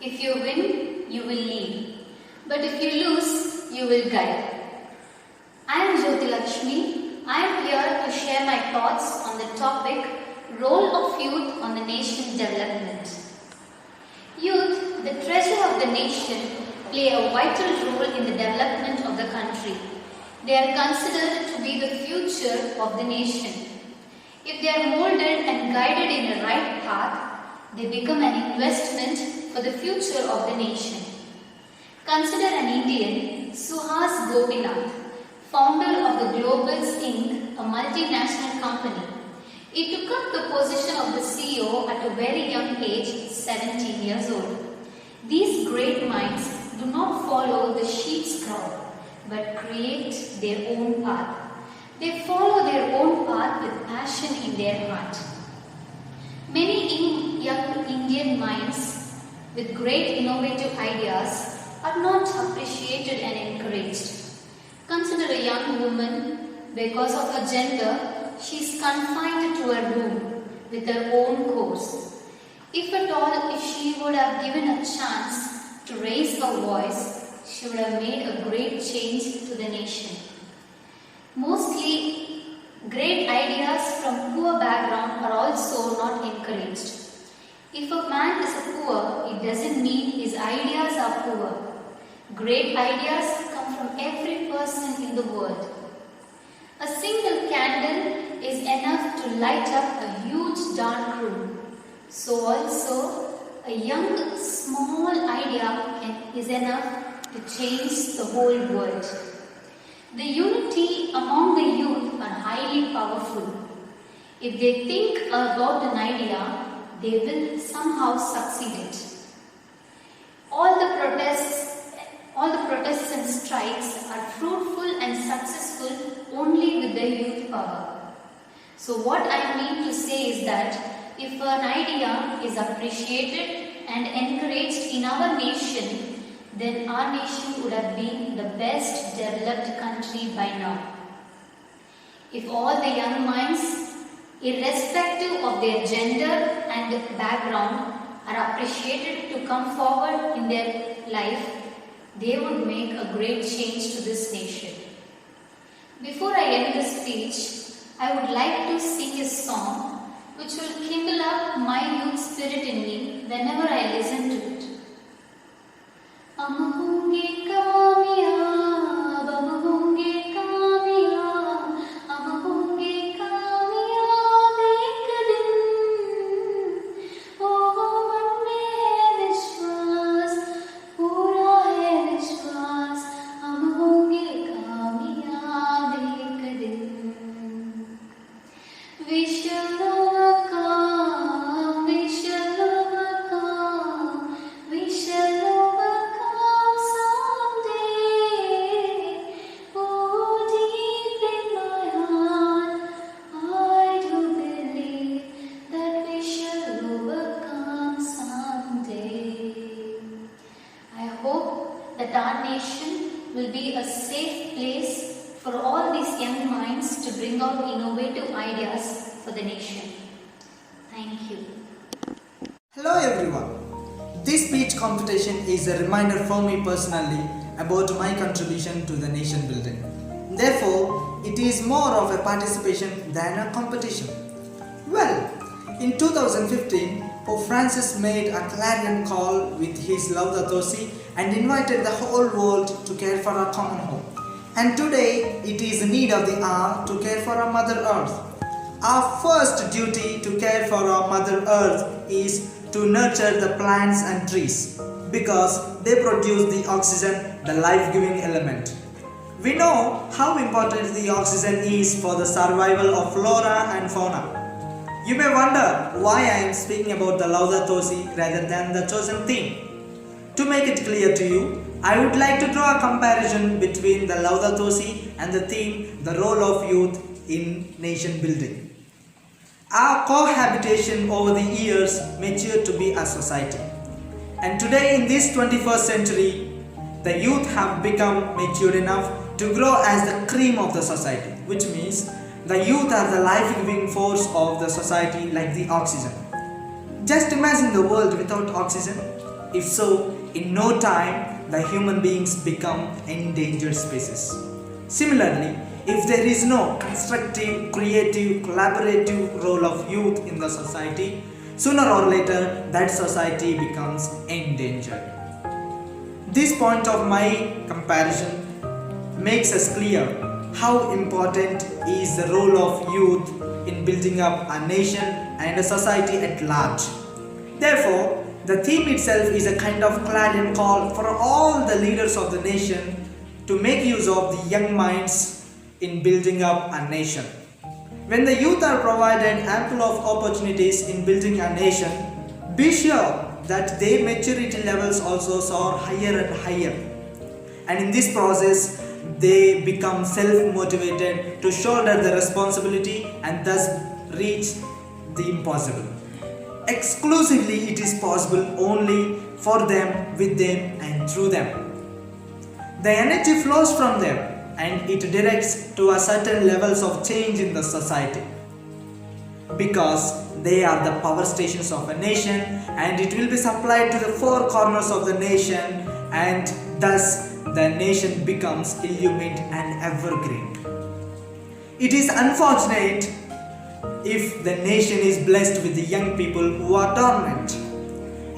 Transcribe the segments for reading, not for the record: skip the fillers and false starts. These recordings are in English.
If you win, you will lead. But if you lose, you will guide. I am Jyoti Lakshmi. I am here to share my thoughts on the topic Role of Youth on the Nation's Development. Youth, the treasure of the nation, play a vital role in the development of the country. They are considered to be the future of the nation. If they are molded and guided in the right path, they become an investment for the future of the nation. Consider an Indian, Suhas Gopinath, founder of the Globals Inc., a multinational company. He took up the position of the CEO at a very young age, 17 years old. These great minds do not follow the sheep's crowd, but create their own path. They follow their own path with passion in their heart. Many young Indian minds with great innovative ideas are not appreciated and encouraged. Consider a young woman, because of her gender, she is confined to a room with her own course. If at all, if she would have given a chance to raise her voice, she would have made a great change to the nation. Mostly, great ideas from poor background are also not encouraged. If a man is poor, it doesn't mean his ideas are poor. Great ideas come from every person in the world. A single candle is enough to light up a huge dark room. So also, a young, small idea is enough to change the whole world. The unity among the youth are highly powerful. If they think about an idea, they will somehow succeed it. All the protests and strikes are fruitful and successful only with the youth power. So what I mean to say is that if an idea is appreciated and encouraged in our nation, then our nation would have been the best developed country by now. If all the young minds, irrespective of their gender and background, are appreciated to come forward in their life, they would make a great change to this nation. Before I end this speech, I would like to sing a song which will kindle up my youth spirit in me whenever I listen to it. हम होंगे कामयाब, हम होंगे कामयाब, हम होंगे कामयाब एक दिन। ओ मन में है विश्वास, पूरा है विश्वास, हम होंगे कामयाब एक दिन। We shall overcome, we shall overcome, we shall overcome someday. Oh, deep in my heart, I do believe that we shall overcome someday. I hope that our nation will be a safe place for all these young minds to bring out innovative ideas for the nation. Thank you. Hello everyone. This speech competition is a reminder for me personally about my contribution to the nation building. Therefore, it is more of a participation than a competition. Well, in 2015, Pope Francis made a clarion call with his Laudato Si and invited the whole world to care for our common home. And today, it is the need of the hour to care for our Mother Earth. Our first duty to care for our Mother Earth is to nurture the plants and trees because they produce the oxygen, the life-giving element. We know how important the oxygen is for the survival of flora and fauna. You may wonder why I am speaking about the Laudato Si rather than the chosen theme. To make it clear to you, I would like to draw a comparison between the Laudato Si and the theme, the role of youth in nation building. Our cohabitation over the years matured to be a society. And today in this 21st century, the youth have become mature enough to grow as the cream of the society, which means the youth are the life-giving force of the society like the oxygen. Just imagine the world without oxygen. If so, in no time, the human beings become endangered species. Similarly, if there is no constructive, creative, collaborative role of youth in the society, sooner or later that society becomes endangered. This point of my comparison makes us clear how important is the role of youth in building up a nation and a society at large. Therefore, the theme itself is a kind of clarion call for all the leaders of the nation to make use of the young minds in building up a nation. When the youth are provided ample of opportunities in building a nation, be sure that their maturity levels also soar higher and higher. And in this process, they become self-motivated to shoulder the responsibility and thus reach the impossible. Exclusively, it is possible only for them, with them, and through them. The energy flows from them and it directs to a certain levels of change in the society. Because they are the power stations of a nation and it will be supplied to the four corners of the nation, and thus the nation becomes illumined and evergreen. It is unfortunate if the nation is blessed with the young people who are dormant.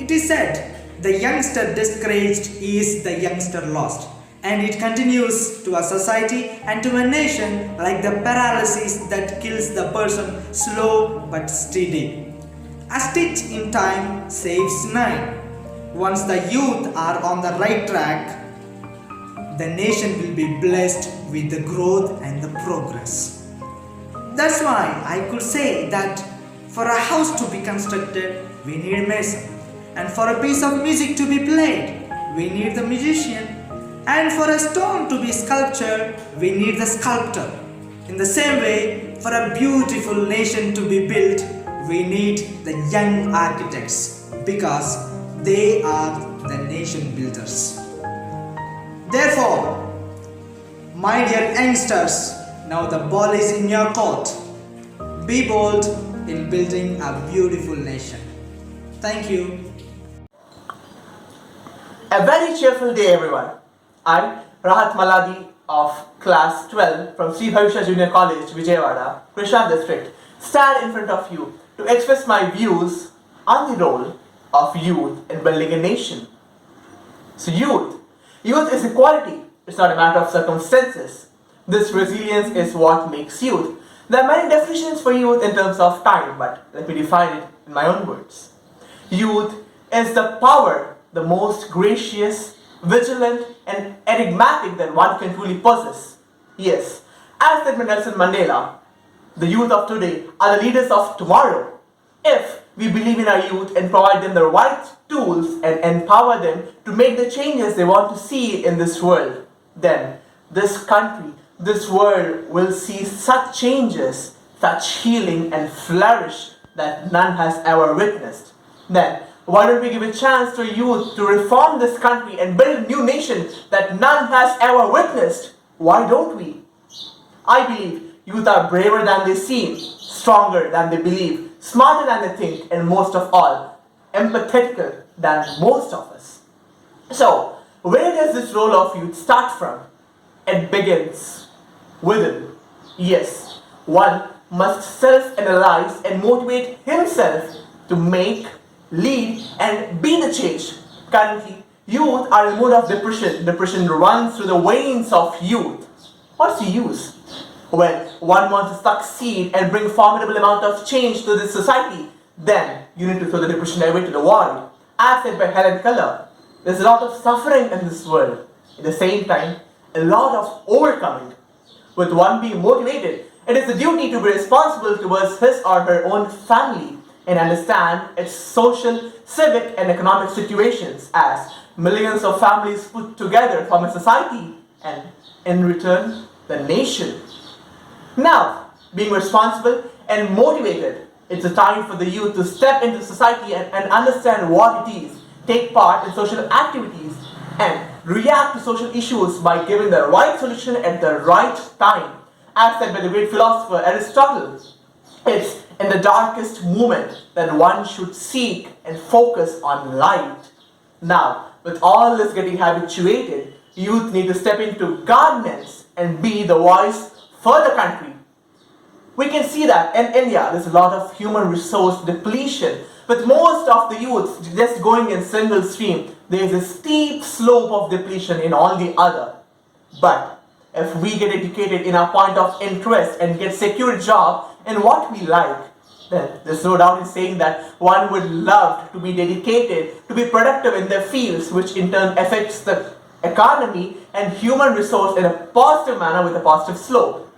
It is said, the youngster discouraged is the youngster lost, and it continues to a society and to a nation like the paralysis that kills the person slow but steady. A stitch in time saves 9. Once the youth are on the right track, the nation will be blessed with the growth and the progress. That's why I could say that for a house to be constructed, we need a mason. And for a piece of music to be played, we need the musician. And for a stone to be sculptured, we need the sculptor. In the same way, for a beautiful nation to be built, we need the young architects, because they are the nation builders. Therefore, my dear youngsters, now the ball is in your court. Be bold in building a beautiful nation. Thank you. A very cheerful day, everyone. I, Rahat Maladi of class 12 from Sri Bhavisha Junior College, Vijayawada, Krishna district, stand in front of you to express my views on the role of youth in building a nation. So youth is equality. It's not a matter of circumstances. This resilience is what makes youth. There are many definitions for youth in terms of time, but let me define it in my own words. Youth is the power, the most gracious, vigilant, and enigmatic that one can truly possess. Yes, as said by Nelson Mandela, the youth of today are the leaders of tomorrow. If we believe in our youth and provide them the right tools and empower them to make the changes they want to see in this world, then this country, this world will see such changes, such healing and flourish that none has ever witnessed. Then, why don't we give a chance to youth to reform this country and build a new nation that none has ever witnessed? Why don't we? I believe youth are braver than they seem, stronger than they believe, smarter than they think, and most of all, empathetical than most of us. So, where does this role of youth start from? It begins within. Yes, one must self-analyze and motivate himself to make, lead, and be the change. Currently, youth are in a mood of depression. Depression runs through the veins of youth. What's the use? When one wants to succeed and bring formidable amount of change to this society, then you need to throw the depression away to the void. As said by Helen Keller, there's a lot of suffering in this world. At the same time, a lot of overcoming. With one being motivated, it is a duty to be responsible towards his or her own family and understand its social, civic, and economic situations as millions of families put together form a society and, in return, the nation. Now, being responsible and motivated, it's a time for the youth to step into society and understand what it is, take part in social activities, and react to social issues by giving the right solution at the right time. As said by the great philosopher Aristotle, it's in the darkest moment that one should seek and focus on light. Now, with all this getting habituated, youth need to step into governance and be the voice for the country. We can see that in India, there's a lot of human resource depletion. With most of the youth just going in single stream, there's a steep slope of depletion in all the other. But if we get educated in our point of interest and get secure job in what we like, then there's no doubt in saying that one would love to be dedicated, to be productive in their fields, which in turn affects the economy and human resource in a positive manner with a positive slope.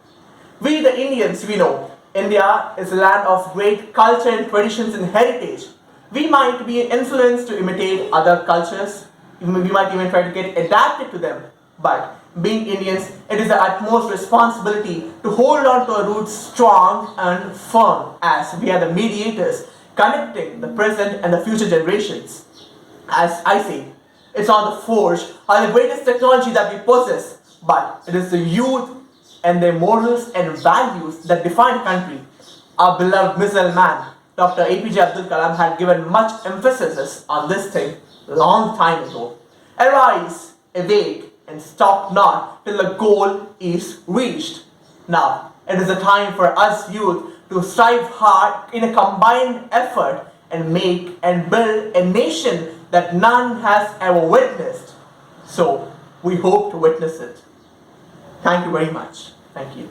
We the Indians, we know, India is a land of great culture and traditions and heritage. We might be influenced to imitate other cultures, we might even try to get adapted to them, but being Indians, it is the utmost responsibility to hold on to our roots strong and firm, as we are the mediators connecting the present and the future generations. As I say, it's not the forge or the greatest technology that we possess, but it is the youth and their morals and values that define a country. Our beloved missile man, Dr. APJ Abdul Kalam, had given much emphasis on this thing long time ago. Arise, awake, and stop not till the goal is reached. Now, it is a time for us youth to strive hard in a combined effort and make and build a nation that none has ever witnessed. So, we hope to witness it. Thank you very much. Thank you.